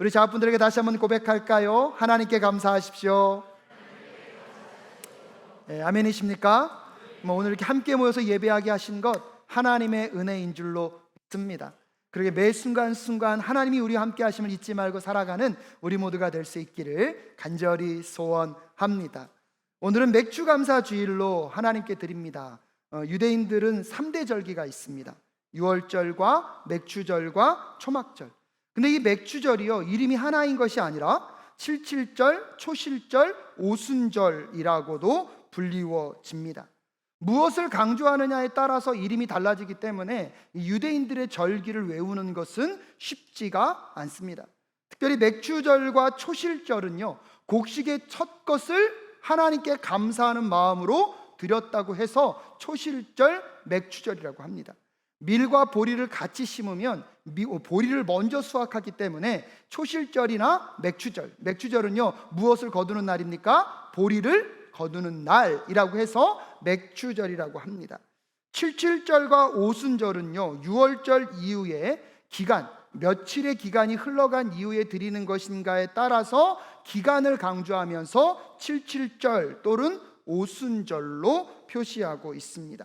우리 자분들에게 다시 한번 고백할까요? 하나님께 감사하십시오. 아멘이십니까? 오늘 이렇게 함께 모여서 예배하게 하신 것 하나님의 은혜인 줄로 믿습니다. 그러게 매 순간순간 하나님이 우리와 함께 하심을 잊지 말고 살아가는 우리 모두가 될 수 있기를 간절히 소원합니다. 오늘은 맥주감사 주일로 하나님께 드립니다. 유대인들은 3대 절기가 있습니다. 유월절과 맥주절과 초막절. 근데 이 맥주절이요, 이름이 하나인 것이 아니라 칠칠절, 초실절, 오순절이라고도 불리워집니다. 무엇을 강조하느냐에 따라서 이름이 달라지기 때문에 유대인들의 절기를 외우는 것은 쉽지가 않습니다. 특별히 맥주절과 초실절은요, 곡식의 첫 것을 하나님께 감사하는 마음으로 드렸다고 해서 초실절, 맥주절이라고 합니다. 밀과 보리를 같이 심으면 보리를 먼저 수확하기 때문에 초실절이나 맥주절은요, 무엇을 거두는 날입니까? 보리를 거두는 날이라고 해서 맥주절이라고 합니다. 칠칠절과 오순절은요, 유월절 이후에 며칠의 기간이 흘러간 이후에 드리는 것인가에 따라서 기간을 강조하면서 칠칠절 또는 오순절로 표시하고 있습니다.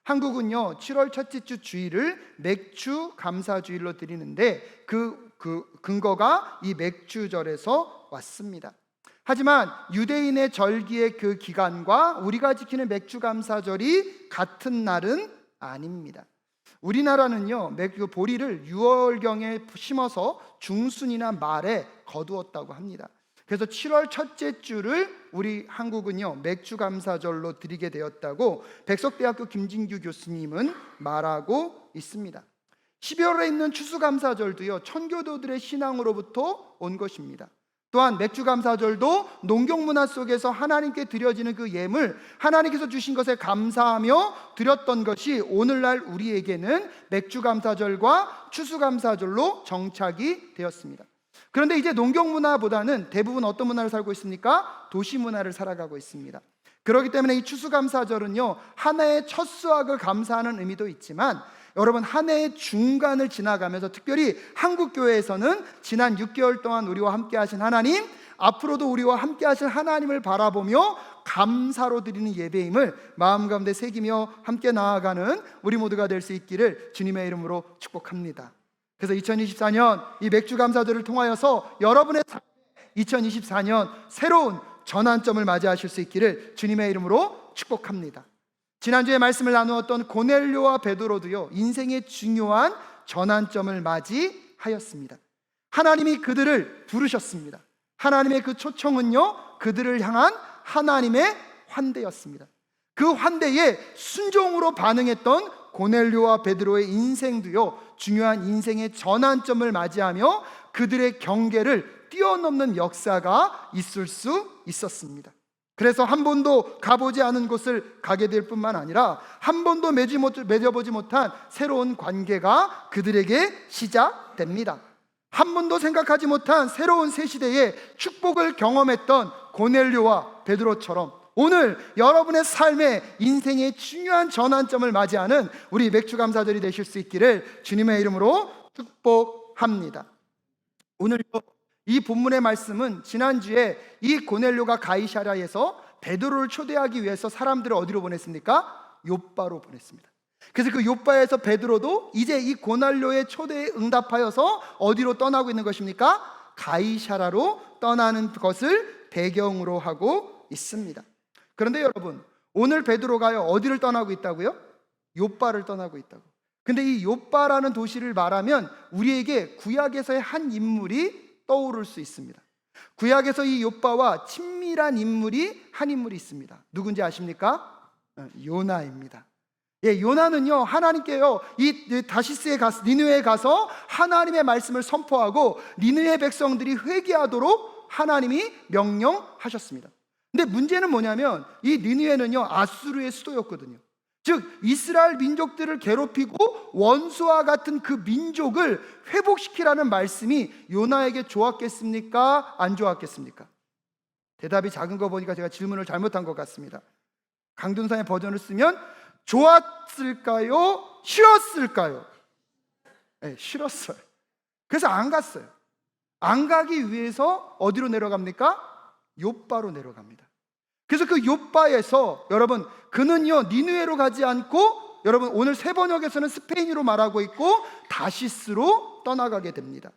한국은요, 7월 첫째 주 주일을 맥주 감사 주일로 드리는데 그 근거가 이 맥주절에서 왔습니다. 하지만 유대인의 절기의 그 기간과 우리가 지키는 맥주감사절이 같은 날은 아닙니다. 우리나라는요, 보리를 6월경에 심어서 중순이나 말에 거두었다고 합니다. 그래서 7월 첫째 주를 우리 한국은요, 맥주감사절로 드리게 되었다고 백석대학교 김진규 교수님은 말하고 있습니다. 12월에 있는 추수감사절도요, 천교도들의 신앙으로부터 온 것입니다. 또한 맥주감사절도 농경문화 속에서 하나님께 드려지는 그 예물, 하나님께서 주신 것에 감사하며 드렸던 것이 오늘날 우리에게는 맥주감사절과 추수감사절로 정착이 되었습니다. 그런데 이제 농경문화보다는 대부분 어떤 문화를 살고 있습니까? 도시문화를 살아가고 있습니다. 그렇기 때문에 이 추수감사절은요, 한 해의 첫 수확을 감사하는 의미도 있지만 여러분, 한 해의 중간을 지나가면서 특별히 한국교회에서는 지난 6개월 동안 우리와 함께 하신 하나님, 앞으로도 우리와 함께 하실 하나님을 바라보며 감사로 드리는 예배임을 마음 가운데 새기며 함께 나아가는 우리 모두가 될 수 있기를 주님의 이름으로 축복합니다. 그래서 2024년 이 맥주감사절을 통하여서 여러분의 2024년 새로운 전환점을 맞이하실 수 있기를 주님의 이름으로 축복합니다. 지난주에 말씀을 나누었던 고넬료와 베드로도요, 인생의 중요한 전환점을 맞이하였습니다. 하나님이 그들을 부르셨습니다. 하나님의 그 초청은요, 그들을 향한 하나님의 환대였습니다. 그 환대에 순종으로 반응했던 고넬료와 베드로의 인생도요, 중요한 인생의 전환점을 맞이하며 그들의 경계를 뛰어넘는 역사가 있을 수 있었습니다. 그래서 한 번도 가보지 않은 곳을 가게 될 뿐만 아니라 한 번도 맺어보지 못한 새로운 관계가 그들에게 시작됩니다. 한 번도 생각하지 못한 새로운 새 시대의 축복을 경험했던 고넬료와 베드로처럼 오늘 여러분의 삶의 인생의 중요한 전환점을 맞이하는 우리 맥주감사절이 되실 수 있기를 주님의 이름으로 축복합니다. 오늘 이 본문의 말씀은 지난주에 이 고넬료가 가이사랴에서 베드로를 초대하기 위해서 사람들을 어디로 보냈습니까? 욥바로 보냈습니다. 그래서 그 욥바에서 베드로도 이제 이 고넬료의 초대에 응답하여서 어디로 떠나고 있는 것입니까? 가이사랴로 떠나는 것을 배경으로 하고 있습니다. 그런데 여러분, 오늘 베드로가요, 어디를 떠나고 있다고요? 욥바를 떠나고 있다고. 근데 이 욥바라는 도시를 말하면 우리에게 구약에서의 한 인물이 떠오를 수 있습니다. 구약에서 이 욥바와 친밀한 인물이 한 인물이 있습니다. 누군지 아십니까? 요나입니다. 요나는요, 하나님께요, 이 다시스에 가서, 니느웨에 가서 하나님의 말씀을 선포하고 니느웨 백성들이 회개하도록 하나님이 명령하셨습니다. 근데 문제는 뭐냐면 이 니느웨는요, 아수르의 수도였거든요. 즉 이스라엘 민족들을 괴롭히고 원수와 같은 그 민족을 회복시키라는 말씀이 요나에게 좋았겠습니까? 안 좋았겠습니까? 대답이 작은 거 보니까 제가 질문을 잘못한 것 같습니다. 강둔산의 버전을 쓰면 좋았을까요? 싫었을까요? 네, 싫었어요. 그래서 안 갔어요. 안 가기 위해서 어디로 내려갑니까? 욥바로 내려갑니다. 그래서 그 욥바에서 여러분, 그는요 니느웨로 가지 않고, 여러분 오늘 새 번역에서는 스페인어로 말하고 있고 다시스로 떠나가게 됩니다.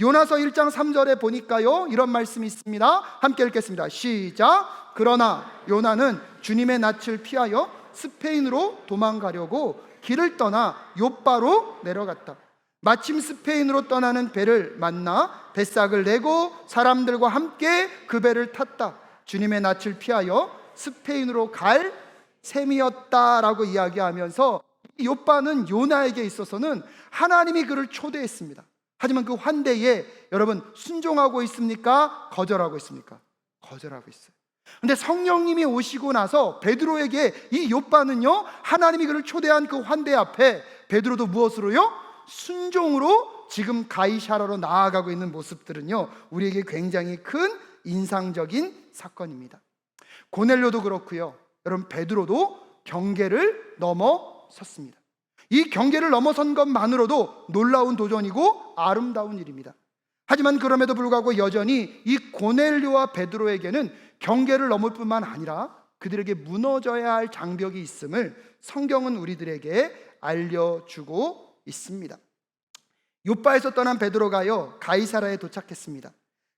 요나서 1장 3절에 보니까요 이런 말씀이 있습니다. 함께 읽겠습니다. 시작. 그러나 요나는 주님의 낯을 피하여 스페인으로 도망가려고 길을 떠나 욥바로 내려갔다. 마침 스페인으로 떠나는 배를 만나 뱃삭을 내고 사람들과 함께 그 배를 탔다. 주님의 낯을 피하여 스페인으로 갈 셈이었다라고 이야기하면서 욥바는 요나에게 있어서는 하나님이 그를 초대했습니다. 하지만 그 환대에 여러분 순종하고 있습니까? 거절하고 있습니까? 거절하고 있어요. 근데 성령님이 오시고 나서 베드로에게 이 욥바는요 하나님이 그를 초대한 그 환대 앞에 베드로도 무엇으로요? 순종으로 지금 가이사라로 나아가고 있는 모습들은요 우리에게 굉장히 큰 인상적인 사건입니다. 고넬료도 그렇고요, 여러분 베드로도 경계를 넘어섰습니다. 이 경계를 넘어선 것만으로도 놀라운 도전이고 아름다운 일입니다. 하지만 그럼에도 불구하고 여전히 이 고넬료와 베드로에게는 경계를 넘을 뿐만 아니라 그들에게 무너져야 할 장벽이 있음을 성경은 우리들에게 알려주고 있습니다. 욥바에서 떠난 베드로가요 가이사라에 도착했습니다.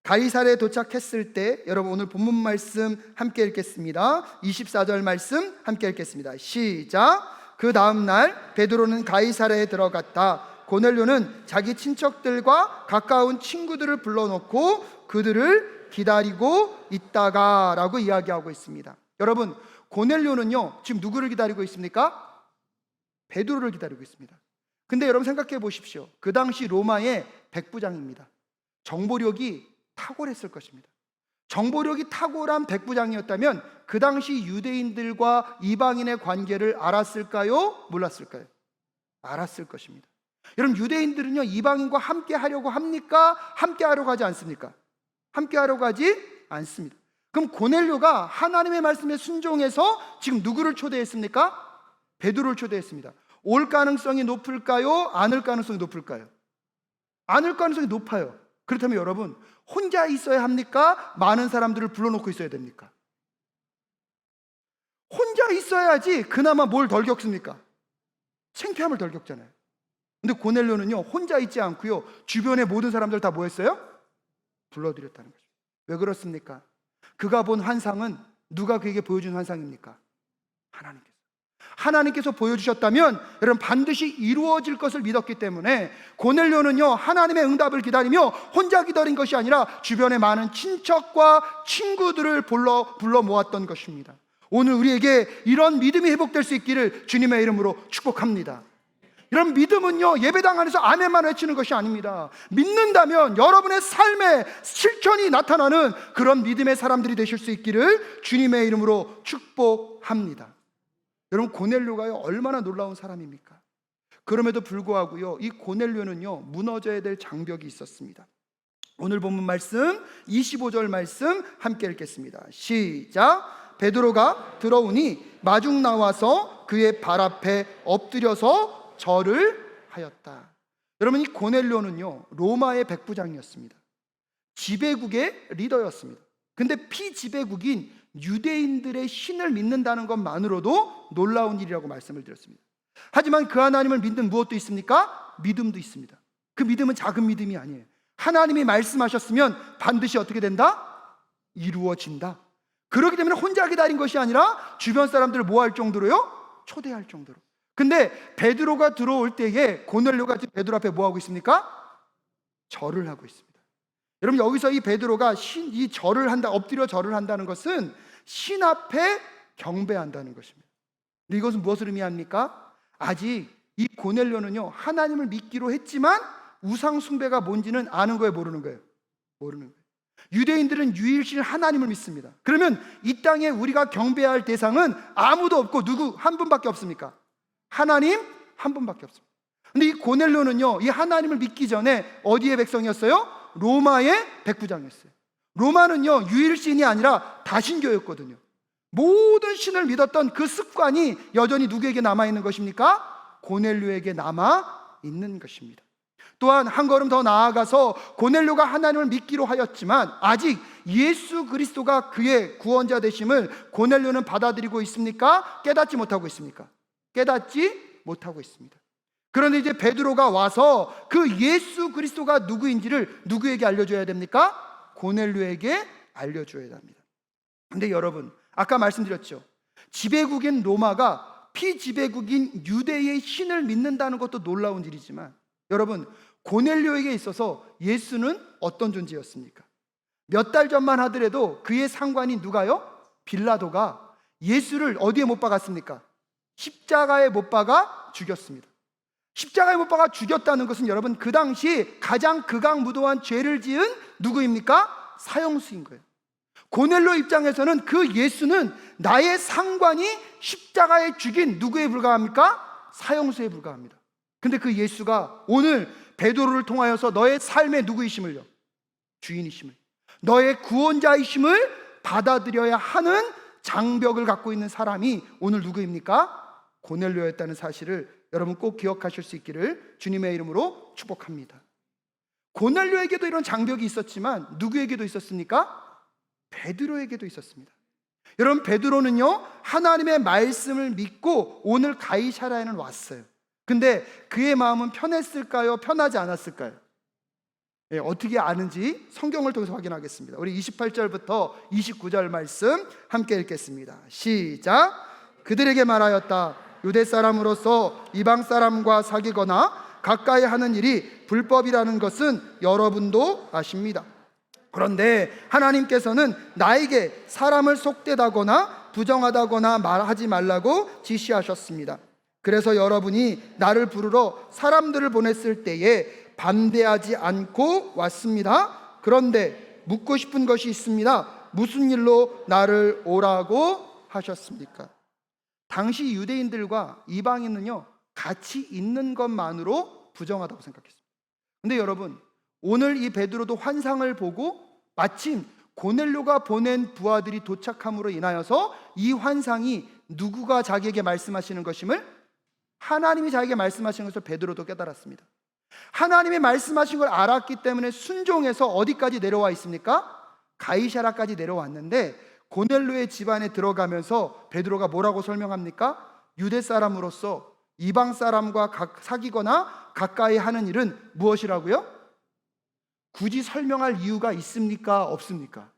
가이사라에 도착했을 때 여러분 오늘 본문 말씀 함께 읽겠습니다. 24절 말씀 함께 읽겠습니다. 시작. 그 다음 날 베드로는 가이사라에 들어갔다. 고넬료는 자기 친척들과 가까운 친구들을 불러놓고 그들을 기다리고 있다가 라고 이야기하고 있습니다. 여러분 고넬료는요 지금 누구를 기다리고 있습니까? 베드로를 기다리고 있습니다. 근데 여러분 생각해 보십시오. 그 당시 로마의 백부장입니다. 정보력이 탁월했을 것입니다. 정보력이 탁월한 백부장이었다면 그 당시 유대인들과 이방인의 관계를 알았을까요? 몰랐을까요? 알았을 것입니다. 여러분 유대인들은요 이방인과 함께 하려고 합니까? 함께 하려고 하지 않습니까? 함께 하려고 하지 않습니다. 그럼 고넬료가 하나님의 말씀에 순종해서 지금 누구를 초대했습니까? 베드로를 초대했습니다. 올 가능성이 높을까요? 안 올 가능성이 높을까요? 안 올 가능성이 높아요. 그렇다면 여러분 혼자 있어야 합니까? 많은 사람들을 불러놓고 있어야 됩니까? 혼자 있어야지 그나마 뭘 덜 겪습니까? 창피함을 덜 겪잖아요. 근데 고넬료는요 혼자 있지 않고요 주변의 모든 사람들 다 뭐 했어요? 불러들였다는 거죠. 왜 그렇습니까? 그가 본 환상은 누가 그에게 보여준 환상입니까? 하나님께서 보여주셨다면 여러분 반드시 이루어질 것을 믿었기 때문에 고넬료는요 하나님의 응답을 기다리며 혼자 기다린 것이 아니라 주변의 많은 친척과 친구들을 불러 모았던 것입니다. 오늘 우리에게 이런 믿음이 회복될 수 있기를 주님의 이름으로 축복합니다. 이런 믿음은요 예배당 안에서 아멘만 외치는 것이 아닙니다. 믿는다면 여러분의 삶에 실천이 나타나는 그런 믿음의 사람들이 되실 수 있기를 주님의 이름으로 축복합니다. 여러분 고넬료가요 얼마나 놀라운 사람입니까? 그럼에도 불구하고요 이 고넬료는요 무너져야 될 장벽이 있었습니다. 오늘 본문 말씀 25절 말씀 함께 읽겠습니다. 시작. 베드로가 들어오니 마중 나와서 그의 발 앞에 엎드려서 절을 하였다. 여러분 이 고넬료는요 로마의 백부장이었습니다. 지배국의 리더였습니다. 근데 피지배국인 유대인들의 신을 믿는다는 것만으로도 놀라운 일이라고 말씀을 드렸습니다. 하지만 그 하나님을 믿는 무엇도 있습니까? 믿음도 있습니다. 그 믿음은 작은 믿음이 아니에요. 하나님이 말씀하셨으면 반드시 어떻게 된다? 이루어진다. 그렇기 때문에 혼자 기다린 것이 아니라 주변 사람들을 뭐 할 정도로요? 초대할 정도로. 근데 베드로가 들어올 때에 고넬료가 베드로 앞에 뭐 하고 있습니까? 절을 하고 있습니다. 여러분 여기서 이 베드로가 이 절을 한다, 엎드려 절을 한다는 것은 신 앞에 경배한다는 것입니다. 근데 이것은 무엇을 의미합니까? 아직 이 고넬료는요 하나님을 믿기로 했지만 우상 숭배가 뭔지는 아는 거예요, 모르는 거예요? 모르는 거예요. 유대인들은 유일신 하나님을 믿습니다. 그러면 이 땅에 우리가 경배할 대상은 아무도 없고 누구 한 분밖에 없습니까? 하나님 한 분밖에 없습니다. 근데 이 고넬료는요 이 하나님을 믿기 전에 어디의 백성이었어요? 로마의 백부장이었어요. 로마는요 유일신이 아니라 다신교였거든요. 모든 신을 믿었던 그 습관이 여전히 누구에게 남아있는 것입니까? 고넬료에게 남아있는 것입니다. 또한 한 걸음 더 나아가서 고넬료가 하나님을 믿기로 하였지만 아직 예수 그리스도가 그의 구원자 되심을 고넬료는 받아들이고 있습니까? 깨닫지 못하고 있습니까? 깨닫지 못하고 있습니다. 그런데 이제 베드로가 와서 그 예수 그리스도가 누구인지를 누구에게 알려줘야 됩니까? 고넬료에게 알려줘야 합니다. 근데 여러분, 아까 말씀드렸죠. 지배국인 로마가 피지배국인 유대의 신을 믿는다는 것도 놀라운 일이지만 여러분, 고넬료에게 있어서 예수는 어떤 존재였습니까? 몇 달 전만 하더라도 그의 상관인 누가요? 빌라도가 예수를 어디에 못 박았습니까? 십자가에 못 박아 죽였습니다. 십자가에 못 박아 죽였다는 것은 여러분, 그 당시 가장 극악무도한 죄를 지은 누구입니까? 사형수인 거예요. 고넬료 입장에서는 그 예수는 나의 상관이 십자가에 죽인 누구에 불과합니까? 사형수에 불과합니다. 근데 그 예수가 오늘 베드로를 통하여서 너의 삶의 누구이심을요? 주인이심을, 너의 구원자이심을 받아들여야 하는 장벽을 갖고 있는 사람이 오늘 누구입니까? 고넬료였다는 사실을 여러분 꼭 기억하실 수 있기를 주님의 이름으로 축복합니다. 고넬료에게도 이런 장벽이 있었지만 누구에게도 있었습니까? 베드로에게도 있었습니다. 여러분, 베드로는요 하나님의 말씀을 믿고 오늘 가이사랴에는 왔어요. 근데 그의 마음은 편했을까요? 편하지 않았을까요? 어떻게 아는지 성경을 통해서 확인하겠습니다. 우리 28절부터 29절 말씀 함께 읽겠습니다. 시작. 그들에게 말하였다. 유대 사람으로서 이방 사람과 사귀거나 가까이 하는 일이 불법이라는 것은 여러분도 아십니다. 그런데 하나님께서는 나에게 사람을 속되다거나 부정하다거나 말하지 말라고 지시하셨습니다. 그래서 여러분이 나를 부르러 사람들을 보냈을 때에 반대하지 않고 왔습니다. 그런데 묻고 싶은 것이 있습니다. 무슨 일로 나를 오라고 하셨습니까? 당시 유대인들과 이방인은요 같이 있는 것만으로 부정하다고 생각했습니다. 근데 여러분, 오늘 이 베드로도 환상을 보고 마침 고넬료가 보낸 부하들이 도착함으로 인하여서 이 환상이 누구가 자기에게 말씀하시는 것임을, 하나님이 자기에게 말씀하시는 것을 베드로도 깨달았습니다. 하나님이 말씀하신 걸 알았기 때문에 순종해서 어디까지 내려와 있습니까? 가이사랴까지 내려왔는데 고넬료의 집안에 들어가면서 베드로가 뭐라고 설명합니까? 유대 사람으로서 이방 사람과 사귀거나 가까이 하는 일은 무엇이라고요? 굳이 설명할 이유가 있습니까? 없습니까?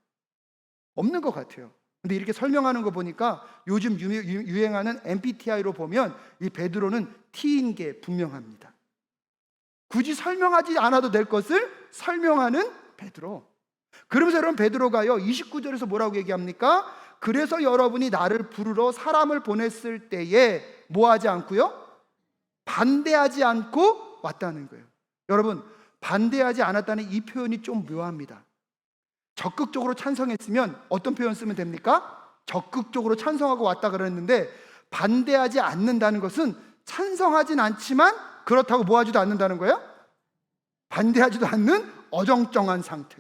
없는 것 같아요. 근데 이렇게 설명하는 거 보니까 요즘 유행하는 MBTI로 보면 이 베드로는 T인 게 분명합니다. 굳이 설명하지 않아도 될 것을 설명하는 베드로. 그러면서 여러분, 베드로가요 29절에서 뭐라고 얘기합니까? 그래서 여러분이 나를 부르러 사람을 보냈을 때에 뭐 하지 않고요? 반대하지 않고 왔다는 거예요. 여러분, 반대하지 않았다는 이 표현이 좀 묘합니다. 적극적으로 찬성했으면 어떤 표현 쓰면 됩니까? 적극적으로 찬성하고 왔다 그랬는데, 반대하지 않는다는 것은 찬성하진 않지만 그렇다고 뭐 하지도 않는다는 거예요? 반대하지도 않는 어정쩡한 상태.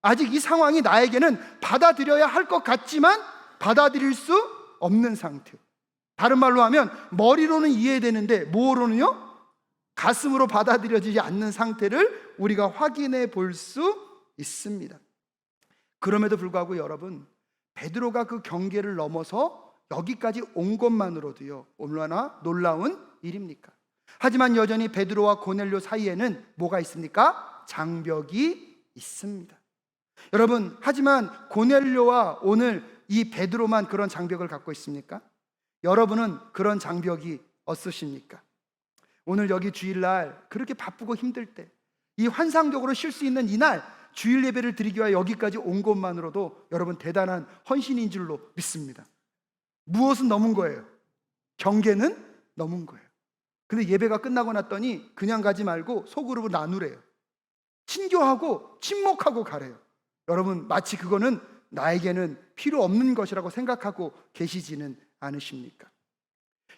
아직 이 상황이 나에게는 받아들여야 할 것 같지만 받아들일 수 없는 상태. 다른 말로 하면 머리로는 이해되는데 뭐로는요? 가슴으로 받아들여지지 않는 상태를 우리가 확인해 볼 수 있습니다. 그럼에도 불구하고 여러분, 베드로가 그 경계를 넘어서 여기까지 온 것만으로도요 얼마나 놀라운 일입니까? 하지만 여전히 베드로와 고넬료 사이에는 뭐가 있습니까? 장벽이 있습니다. 여러분, 하지만 고넬료와 오늘 이 베드로만 그런 장벽을 갖고 있습니까? 여러분은 그런 장벽이 없으십니까? 오늘 여기 주일날 그렇게 바쁘고 힘들 때, 이 환상적으로 쉴 수 있는 이날 주일 예배를 드리기 위해 여기까지 온 것만으로도 여러분 대단한 헌신인 줄로 믿습니다. 무엇은 넘은 거예요? 경계는 넘은 거예요. 근데 예배가 끝나고 났더니 그냥 가지 말고 소그룹을 나누래요. 친교하고 침묵하고 가래요. 여러분, 마치 그거는 나에게는 필요 없는 것이라고 생각하고 계시지는 않으십니까?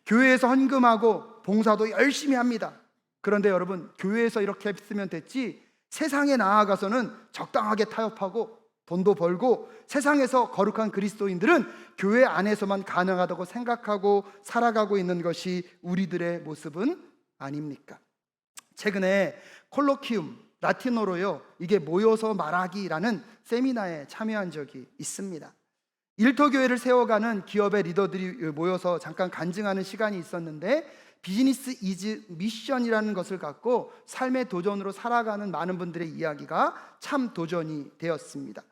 교회에서 헌금하고 봉사도 열심히 합니다. 그런데 여러분, 교회에서 이렇게 했으면 됐지 세상에 나아가서는 적당하게 타협하고 돈도 벌고 세상에서 거룩한 그리스도인들은 교회 안에서만 가능하다고 생각하고 살아가고 있는 것이 우리들의 모습은 아닙니까? 최근에 콜로키움, 라틴어로요, 이게 모여서 말하기라는 세미나에 참여한 적이 있습니다. 일터교회를 세워가는 기업의 리더들이 모여서 잠깐 간증하는 시간이 있었는데, 비즈니스 이즈 미션이라는 것을 갖고 삶의 도전으로 살아가는 많은 분들의 이야기가 참 도전이 되었습니다.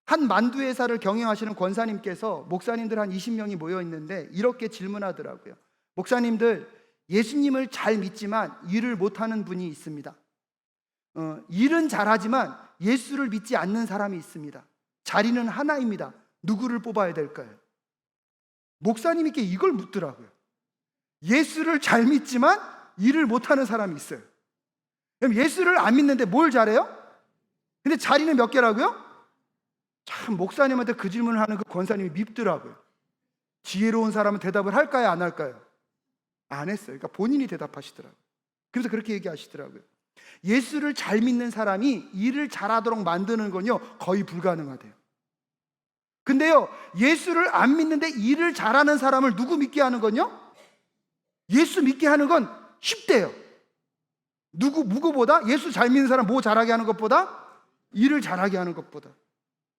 한 만두 회사를 경영하시는 권사님께서 목사님들 한 20명이 모여 있는데 이렇게 질문하더라고요. 목사님들, 예수님을 잘 믿지만 일을 못하는 분이 있습니다. 일은 잘하지만 예수를 믿지 않는 사람이 있습니다. 자리는 하나입니다. 누구를 뽑아야 될까요? 목사님께 이걸 묻더라고요. 예수를 잘 믿지만 일을 못하는 사람이 있어요. 그럼 예수를 안 믿는데 뭘 잘해요? 근데 자리는 몇 개라고요? 참, 목사님한테 그 질문을 하는 그 권사님이 밉더라고요. 지혜로운 사람은 대답을 할까요, 안 할까요? 안 했어요. 그러니까 본인이 대답하시더라고요. 그래서 그렇게 얘기하시더라고요. 예수를 잘 믿는 사람이 일을 잘하도록 만드는 건요, 거의 불가능하대요. 근데요, 예수를 안 믿는데 일을 잘하는 사람을 누구 믿게 하는 건요? 예수 믿게 하는 건 쉽대요. 누구보다? 예수 잘 믿는 사람 뭐 잘하게 하는 것보다? 일을 잘하게 하는 것보다.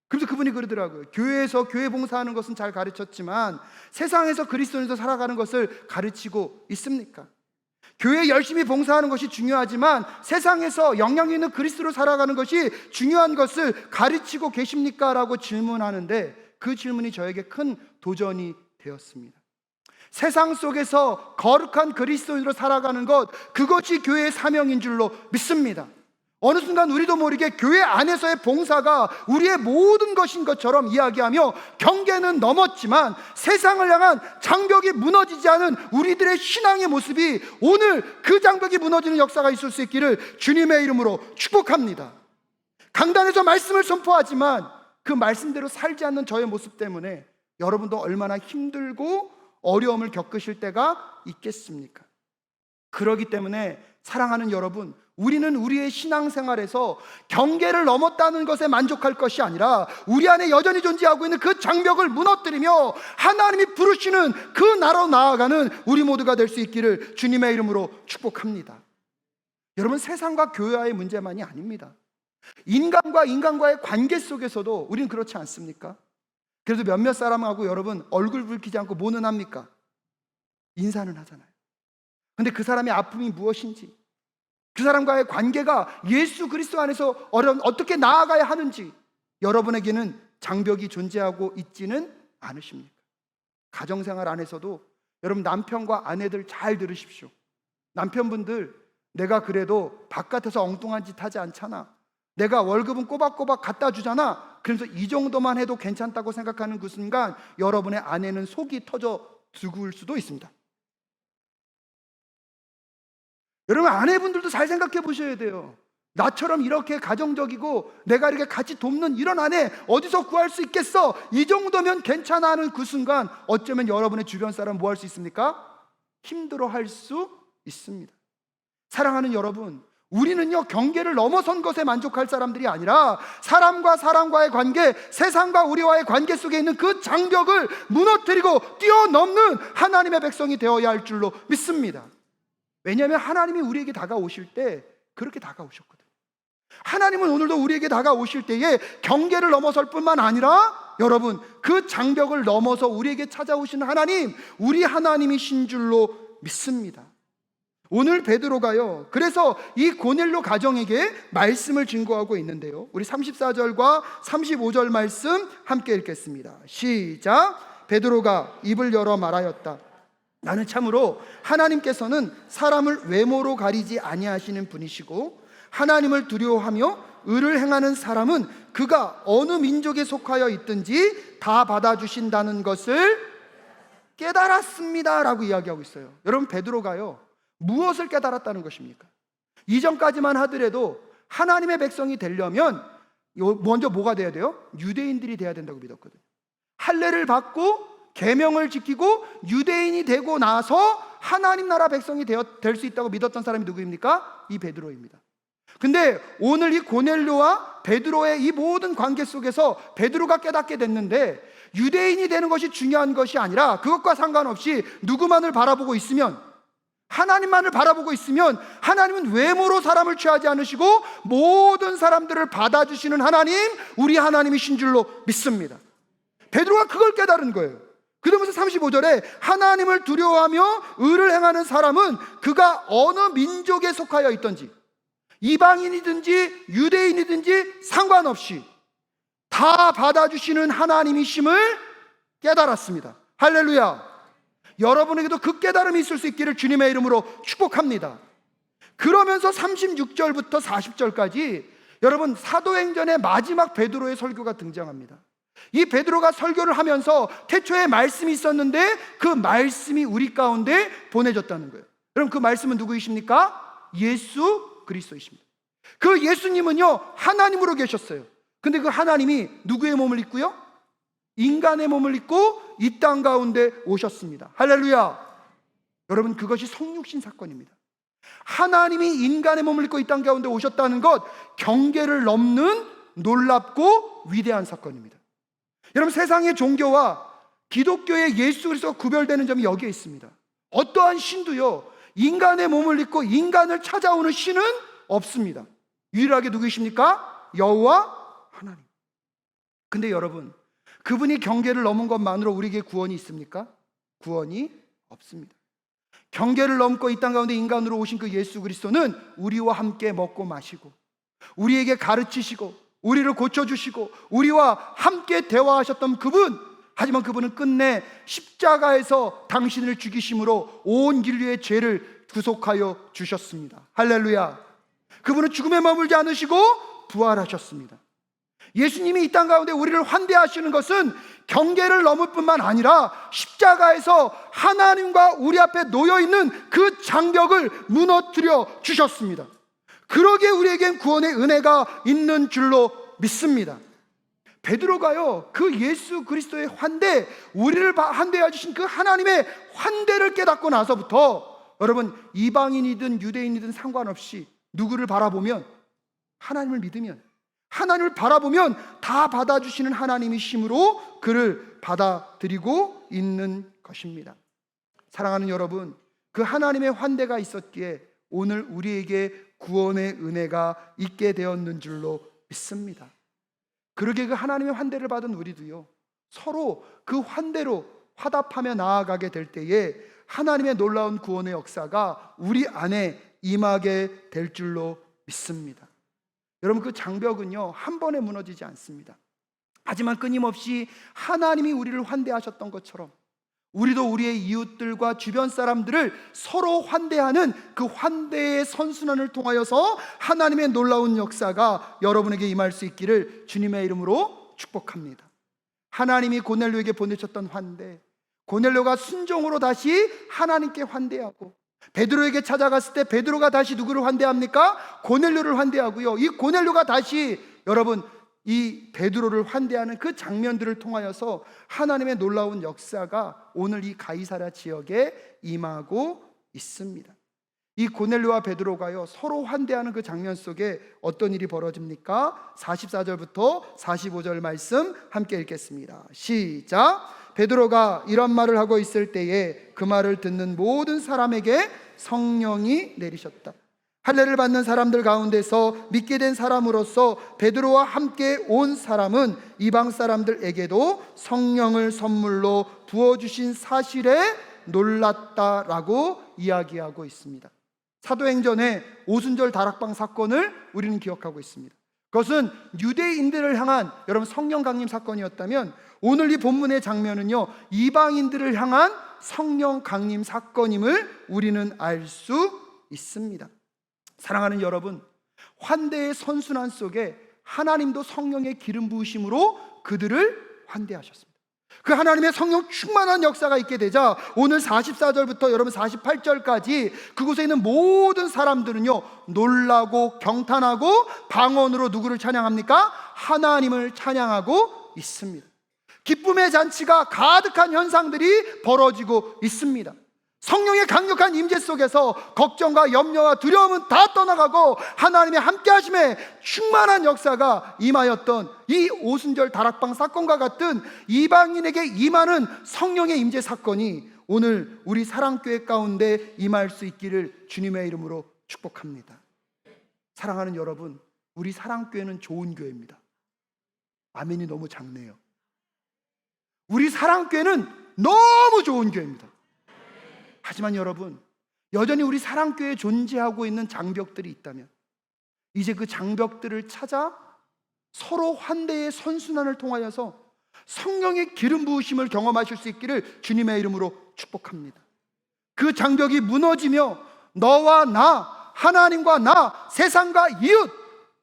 그래서 그분이 그러더라고요. 교회에서 교회 봉사하는 것은 잘 가르쳤지만 세상에서 그리스도인으로 살아가는 것을 가르치고 있습니까? 교회 열심히 봉사하는 것이 중요하지만 세상에서 영향 있는 그리스도로 살아가는 것이 중요한 것을 가르치고 계십니까? 라고 질문하는데, 그 질문이 저에게 큰 도전이 되었습니다. 세상 속에서 거룩한 그리스도인으로 살아가는 것, 그것이 교회의 사명인 줄로 믿습니다. 어느 순간 우리도 모르게 교회 안에서의 봉사가 우리의 모든 것인 것처럼 이야기하며 경계는 넘었지만 세상을 향한 장벽이 무너지지 않은 우리들의 신앙의 모습이 오늘 그 장벽이 무너지는 역사가 있을 수 있기를 주님의 이름으로 축복합니다. 강단에서 말씀을 선포하지만 그 말씀대로 살지 않는 저의 모습 때문에 여러분도 얼마나 힘들고 어려움을 겪으실 때가 있겠습니까? 그렇기 때문에 사랑하는 여러분, 우리는 우리의 신앙생활에서 경계를 넘었다는 것에 만족할 것이 아니라 우리 안에 여전히 존재하고 있는 그 장벽을 무너뜨리며 하나님이 부르시는 그 나라로 나아가는 우리 모두가 될 수 있기를 주님의 이름으로 축복합니다. 여러분, 세상과 교회와의 문제만이 아닙니다. 인간과 인간과의 관계 속에서도 우리는 그렇지 않습니까? 그래도 몇몇 사람하고 여러분 얼굴 붉히지 않고 뭐는 합니까? 인사는 하잖아요. 근데 그 사람의 아픔이 무엇인지, 그 사람과의 관계가 예수 그리스도 안에서 어떻게 나아가야 하는지 여러분에게는 장벽이 존재하고 있지는 않으십니까? 가정생활 안에서도 여러분, 남편과 아내들 잘 들으십시오. 남편분들, 내가 그래도 바깥에서 엉뚱한 짓 하지 않잖아, 내가 월급은 꼬박꼬박 갖다 주잖아, 그래서 이 정도만 해도 괜찮다고 생각하는 그 순간 여러분의 아내는 속이 터져 죽을 수도 있습니다. 여러분, 아내분들도 잘 생각해 보셔야 돼요. 나처럼 이렇게 가정적이고 내가 이렇게 같이 돕는 이런 아내 어디서 구할 수 있겠어? 이 정도면 괜찮아 하는 그 순간 어쩌면 여러분의 주변 사람 뭐 할 수 있습니까? 힘들어할 수 있습니다. 사랑하는 여러분, 우리는요, 경계를 넘어선 것에 만족할 사람들이 아니라 사람과 사람과의 관계, 세상과 우리와의 관계 속에 있는 그 장벽을 무너뜨리고 뛰어넘는 하나님의 백성이 되어야 할 줄로 믿습니다. 왜냐하면 하나님이 우리에게 다가오실 때 그렇게 다가오셨거든요. 하나님은 오늘도 우리에게 다가오실 때에 경계를 넘어설 뿐만 아니라 여러분, 그 장벽을 넘어서 우리에게 찾아오신 하나님, 우리 하나님이신 줄로 믿습니다. 오늘 베드로가요, 그래서 이 고넬료 가정에게 말씀을 증거하고 있는데요, 우리 34절과 35절 말씀 함께 읽겠습니다. 시작. 베드로가 입을 열어 말하였다. 나는 참으로 하나님께서는 사람을 외모로 가리지 아니하시는 분이시고 하나님을 두려워하며 의를 행하는 사람은 그가 어느 민족에 속하여 있든지 다 받아주신다는 것을 깨달았습니다 라고 이야기하고 있어요. 여러분, 베드로가요, 무엇을 깨달았다는 것입니까? 이전까지만 하더라도 하나님의 백성이 되려면 먼저 뭐가 돼야 돼요? 유대인들이 돼야 된다고 믿었거든요. 할례를 받고 계명을 지키고 유대인이 되고 나서 하나님 나라 백성이 될 수 있다고 믿었던 사람이 누구입니까? 이 베드로입니다. 근데 오늘 이 고넬료와 베드로의 이 모든 관계 속에서 베드로가 깨닫게 됐는데, 유대인이 되는 것이 중요한 것이 아니라 그것과 상관없이 누구만을 바라보고 있으면, 하나님만을 바라보고 있으면 하나님은 외모로 사람을 취하지 않으시고 모든 사람들을 받아주시는 하나님, 우리 하나님이신 줄로 믿습니다. 베드로가 그걸 깨달은 거예요. 그러면서 35절에 하나님을 두려워하며 의를 행하는 사람은 그가 어느 민족에 속하여 있든지 이방인이든지 유대인이든지 상관없이 다 받아주시는 하나님이심을 깨달았습니다. 할렐루야. 여러분에게도 그 깨달음이 있을 수 있기를 주님의 이름으로 축복합니다. 그러면서 36절부터 40절까지 여러분, 사도행전의 마지막 베드로의 설교가 등장합니다. 이 베드로가 설교를 하면서 태초에 말씀이 있었는데 그 말씀이 우리 가운데 보내졌다는 거예요. 그럼 그 말씀은 누구이십니까? 예수 그리스도이십니다. 그 예수님은요, 하나님으로 계셨어요. 근데 그 하나님이 누구의 몸을 입고요? 인간의 몸을 입고 이 땅 가운데 오셨습니다. 할렐루야. 여러분, 그것이 성육신 사건입니다. 하나님이 인간의 몸을 입고 이 땅 가운데 오셨다는 것, 경계를 넘는 놀랍고 위대한 사건입니다. 여러분, 세상의 종교와 기독교의 예수 그리스도가 구별되는 점이 여기에 있습니다. 어떠한 신도요, 인간의 몸을 입고 인간을 찾아오는 신은 없습니다. 유일하게 누구이십니까? 여호와 하나님. 근데 여러분, 그분이 경계를 넘은 것만으로 우리에게 구원이 있습니까? 구원이 없습니다. 경계를 넘고 이 땅 가운데 인간으로 오신 그 예수 그리스도는 우리와 함께 먹고 마시고 우리에게 가르치시고 우리를 고쳐주시고 우리와 함께 대화하셨던 그분, 하지만 그분은 끝내 십자가에서 당신을 죽이심으로 온 인류의 죄를 구속하여 주셨습니다. 할렐루야. 그분은 죽음에 머물지 않으시고 부활하셨습니다. 예수님이 이 땅 가운데 우리를 환대하시는 것은 경계를 넘을 뿐만 아니라 십자가에서 하나님과 우리 앞에 놓여있는 그 장벽을 무너뜨려 주셨습니다. 그러기에 우리에겐 구원의 은혜가 있는 줄로 믿습니다. 베드로가요, 그 예수 그리스도의 환대, 우리를 환대해 주신 그 하나님의 환대를 깨닫고 나서부터 여러분, 이방인이든 유대인이든 상관없이 누구를 바라보면, 하나님을 믿으면, 하나님을 바라보면 다 받아주시는 하나님이심으로 그를 받아들이고 있는 것입니다. 사랑하는 여러분, 그 하나님의 환대가 있었기에 오늘 우리에게 구원의 은혜가 있게 되었는 줄로 믿습니다. 그러게 그 하나님의 환대를 받은 우리도요, 서로 그 환대로 화답하며 나아가게 될 때에 하나님의 놀라운 구원의 역사가 우리 안에 임하게 될 줄로 믿습니다. 여러분, 그 장벽은요, 한 번에 무너지지 않습니다. 하지만 끊임없이 하나님이 우리를 환대하셨던 것처럼 우리도 우리의 이웃들과 주변 사람들을 서로 환대하는 그 환대의 선순환을 통하여서 하나님의 놀라운 역사가 여러분에게 임할 수 있기를 주님의 이름으로 축복합니다. 하나님이 고넬료에게 보내셨던 환대, 고넬료가 순종으로 다시 하나님께 환대하고, 베드로에게 찾아갔을 때 베드로가 다시 누구를 환대합니까? 고넬료를 환대하고요, 이 고넬료가 다시 여러분 이 베드로를 환대하는 그 장면들을 통하여서 하나님의 놀라운 역사가 오늘 이 가이사랴 지역에 임하고 있습니다. 이 고넬료와 베드로가요, 서로 환대하는 그 장면 속에 어떤 일이 벌어집니까? 44절부터 45절 말씀 함께 읽겠습니다. 시작. 베드로가 이런 말을 하고 있을 때에 그 말을 듣는 모든 사람에게 성령이 내리셨다. 할례를 받는 사람들 가운데서 믿게 된 사람으로서 베드로와 함께 온 사람은 이방 사람들에게도 성령을 선물로 부어주신 사실에 놀랐다라고 이야기하고 있습니다. 사도행전의 오순절 다락방 사건을 우리는 기억하고 있습니다. 그것은 유대인들을 향한 여러분 성령 강림 사건이었다면, 오늘 이 본문의 장면은요, 이방인들을 향한 성령 강림 사건임을 우리는 알 수 있습니다. 사랑하는 여러분, 환대의 선순환 속에 하나님도 성령의 기름 부으심으로 그들을 환대하셨습니다. 그 하나님의 성령 충만한 역사가 있게 되자 오늘 44절부터 여러분 48절까지 그곳에 있는 모든 사람들은요, 놀라고 경탄하고 방언으로 누구를 찬양합니까? 하나님을 찬양하고 있습니다. 기쁨의 잔치가 가득한 현상들이 벌어지고 있습니다. 성령의 강력한 임재 속에서 걱정과 염려와 두려움은 다 떠나가고 하나님의 함께하심에 충만한 역사가 임하였던 이 오순절 다락방 사건과 같은 이방인에게 임하는 성령의 임재 사건이 오늘 우리 사랑교회 가운데 임할 수 있기를 주님의 이름으로 축복합니다. 사랑하는 여러분, 우리 사랑교회는 좋은 교회입니다. 아멘이 너무 작네요. 우리 사랑교회는 너무 좋은 교회입니다. 하지만 여러분, 여전히 우리 사랑교회에 존재하고 있는 장벽들이 있다면 이제 그 장벽들을 찾아 서로 환대의 선순환을 통하여서 성령의 기름 부으심을 경험하실 수 있기를 주님의 이름으로 축복합니다. 그 장벽이 무너지며 너와 나, 하나님과 나, 세상과 이웃,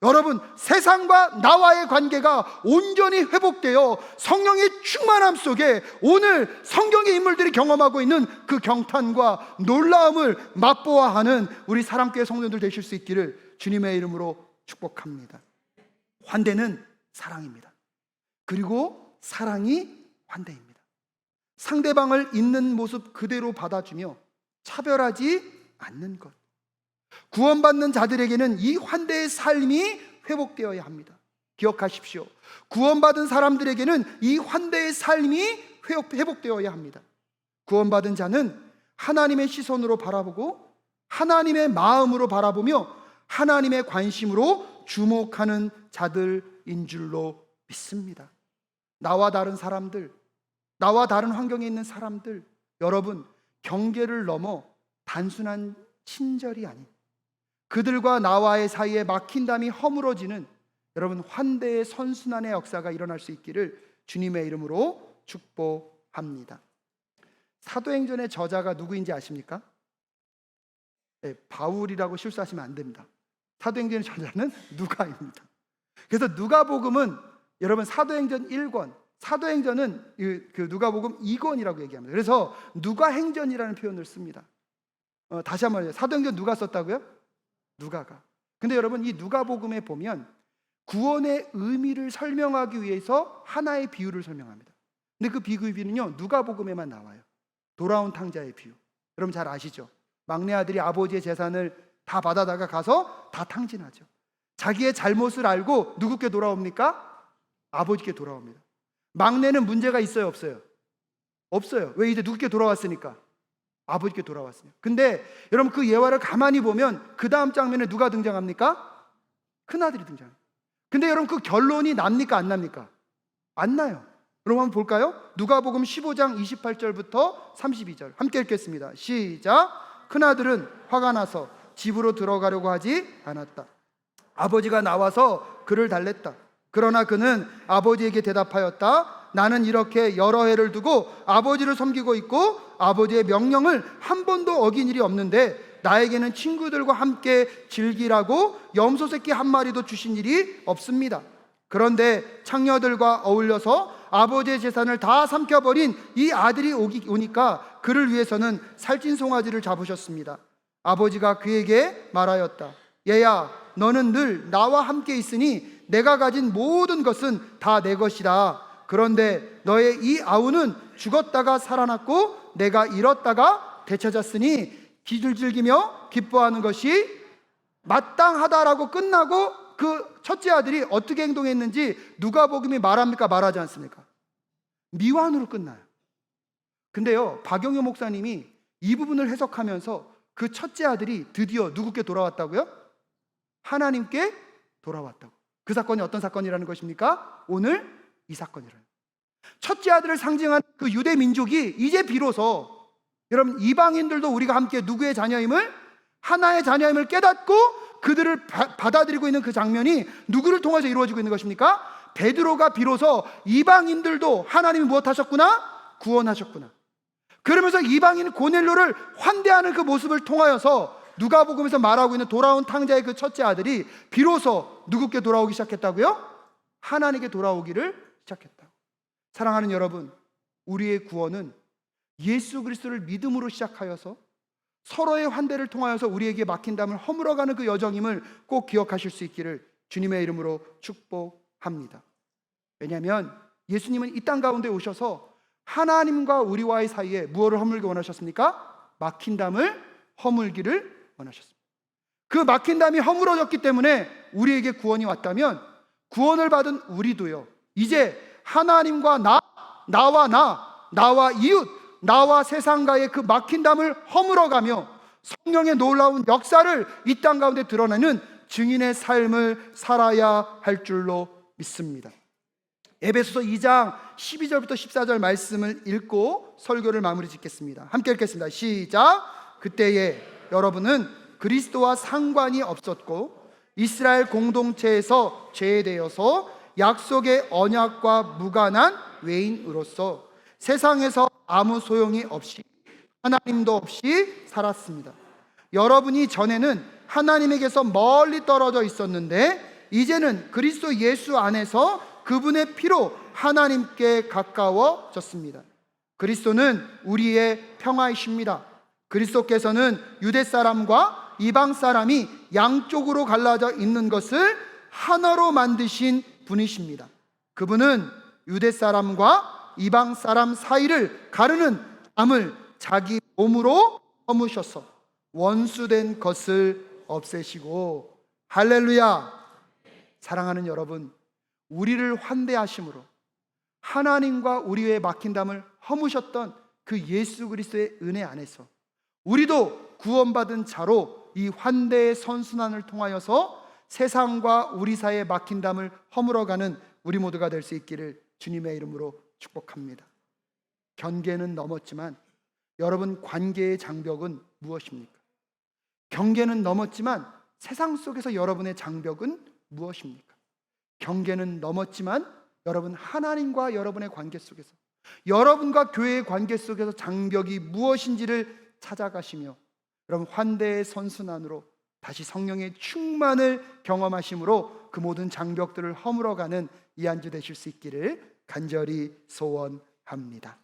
여러분, 세상과 나와의 관계가 온전히 회복되어 성령의 충만함 속에 오늘 성경의 인물들이 경험하고 있는 그 경탄과 놀라움을 맛보아 하는 우리 사랑교회 성도들 되실 수 있기를 주님의 이름으로 축복합니다. 환대는 사랑입니다. 그리고 사랑이 환대입니다. 상대방을 있는 모습 그대로 받아주며 차별하지 않는 것. 구원받는 자들에게는 이 환대의 삶이 회복되어야 합니다. 기억하십시오. 구원받은 사람들에게는 이 환대의 삶이 회복되어야 합니다. 구원받은 자는 하나님의 시선으로 바라보고 하나님의 마음으로 바라보며 하나님의 관심으로 주목하는 자들인 줄로 믿습니다. 나와 다른 사람들, 나와 다른 환경에 있는 사람들, 여러분, 경계를 넘어 단순한 친절이 아닌 그들과 나와의 사이에 막힌담이 허물어지는 여러분 환대의 선순환의 역사가 일어날 수 있기를 주님의 이름으로 축복합니다. 사도행전의 저자가 누구인지 아십니까? 네, 바울이라고 실수하시면 안 됩니다. 사도행전의 저자는 누가입니다. 그래서 누가복음은 여러분 사도행전 1권, 사도행전은 그 누가복음 2권이라고 얘기합니다. 그래서 누가행전이라는 표현을 씁니다. 다시 한번 해요. 사도행전 누가 썼다고요? 누가가. 근데 여러분 이 누가복음에 보면 구원의 의미를 설명하기 위해서 하나의 비유를 설명합니다. 근데 그 비유는요 누가복음에만 나와요. 돌아온 탕자의 비유. 여러분 잘 아시죠? 막내 아들이 아버지의 재산을 다 받아다가 가서 다 탕진하죠. 자기의 잘못을 알고 누구께 돌아옵니까? 아버지께 돌아옵니다. 막내는 문제가 있어요, 없어요? 없어요. 왜? 이제 누구께 돌아왔으니까? 아버지께 돌아왔어요. 근데 여러분 그 예화를 가만히 보면 그 다음 장면에 누가 등장합니까? 큰아들이 등장합니다. 근데 여러분 그 결론이 납니까 안 납니까? 안 나요. 여러분 한번 볼까요? 누가복음 15장 28절부터 32절 함께 읽겠습니다. 시작. 큰아들은 화가 나서 집으로 들어가려고 하지 않았다. 아버지가 나와서 그를 달랬다. 그러나 그는 아버지에게 대답하였다. 나는 이렇게 여러 해를 두고 아버지를 섬기고 있고 아버지의 명령을 한 번도 어긴 일이 없는데 나에게는 친구들과 함께 즐기라고 염소 새끼 한 마리도 주신 일이 없습니다. 그런데 창녀들과 어울려서 아버지의 재산을 다 삼켜버린 이 아들이 오니까 그를 위해서는 살찐 송아지를 잡으셨습니다. 아버지가 그에게 말하였다. 얘야, 너는 늘 나와 함께 있으니 내가 가진 모든 것은 다 내 것이다. 그런데 너의 이 아우는 죽었다가 살아났고 내가 잃었다가 되찾았으니 기를 즐기며 기뻐하는 것이 마땅하다라고 끝나고 그 첫째 아들이 어떻게 행동했는지 누가복음이 말합니까? 말하지 않습니까? 미완으로 끝나요. 근데요 박영효 목사님이 이 부분을 해석하면서 그 첫째 아들이 드디어 누구께 돌아왔다고요? 하나님께 돌아왔다고. 그 사건이 어떤 사건이라는 것입니까? 오늘 이 사건이라는. 첫째 아들을 상징한 그 유대 민족이 이제 비로소 여러분 이방인들도 우리가 함께 누구의 자녀임을, 하나의 자녀임을 깨닫고 그들을 받아들이고 있는 그 장면이 누구를 통해서 이루어지고 있는 것입니까? 베드로가 비로소 이방인들도 하나님이 무엇하셨구나? 구원하셨구나. 그러면서 이방인 고넬료를 환대하는 그 모습을 통하여서 누가복음에서 말하고 있는 돌아온 탕자의 그 첫째 아들이 비로소 누구께 돌아오기 시작했다고요? 하나님께 돌아오기를 시작했다고. 사랑하는 여러분, 우리의 구원은 예수 그리스도를 믿음으로 시작하여서 서로의 환대를 통하여서 우리에게 막힌 담을 허물어가는 그 여정임을 꼭 기억하실 수 있기를 주님의 이름으로 축복합니다. 왜냐하면 예수님은 이 땅 가운데 오셔서 하나님과 우리와의 사이에 무엇을 허물기 원하셨습니까? 막힌 담을 허물기를 원하셨습니다. 그 막힌 담이 허물어졌기 때문에 우리에게 구원이 왔다면 구원을 받은 우리도요 이제 하나님과 나와 이웃 나와 세상과의 그 막힌담을 허물어가며 성령의 놀라운 역사를 이 땅 가운데 드러내는 증인의 삶을 살아야 할 줄로 믿습니다. 에베소서 2장 12절부터 14절 말씀을 읽고 설교를 마무리 짓겠습니다. 함께 읽겠습니다. 시작. 그때에 여러분은 그리스도와 상관이 없었고 이스라엘 공동체에서 제외되어서 약속의 언약과 무관한 외인으로서 세상에서 아무 소용이 없이 하나님도 없이 살았습니다. 여러분이 전에는 하나님에게서 멀리 떨어져 있었는데 이제는 그리스도 예수 안에서 그분의 피로 하나님께 가까워졌습니다. 그리스도는 우리의 평화이십니다. 그리스도께서는 유대 사람과 이방 사람이 양쪽으로 갈라져 있는 것을 하나로 만드신 분이십니다. 그분은 유대 사람과 이방 사람 사이를 가르는 담을 자기 몸으로 허무셔서 원수된 것을 없애시고, 할렐루야. 사랑하는 여러분, 우리를 환대하심으로 하나님과 우리의 막힌 담을 허무셨던 그 예수 그리스도의 은혜 안에서 우리도 구원받은 자로 이 환대의 선순환을 통하여서 세상과 우리 사이의 막힌 담을 허물어가는 우리 모두가 될 수 있기를 주님의 이름으로 축복합니다. 경계는 넘었지만 여러분, 관계의 장벽은 무엇입니까? 경계는 넘었지만 세상 속에서 여러분의 장벽은 무엇입니까? 경계는 넘었지만 여러분, 하나님과 여러분의 관계 속에서, 여러분과 교회의 관계 속에서 장벽이 무엇인지를 찾아가시며 여러분, 환대의 선순환으로 다시 성령의 충만을 경험하심으로 그 모든 장벽들을 허물어가는 이 한 주 되실 수 있기를 간절히 소원합니다.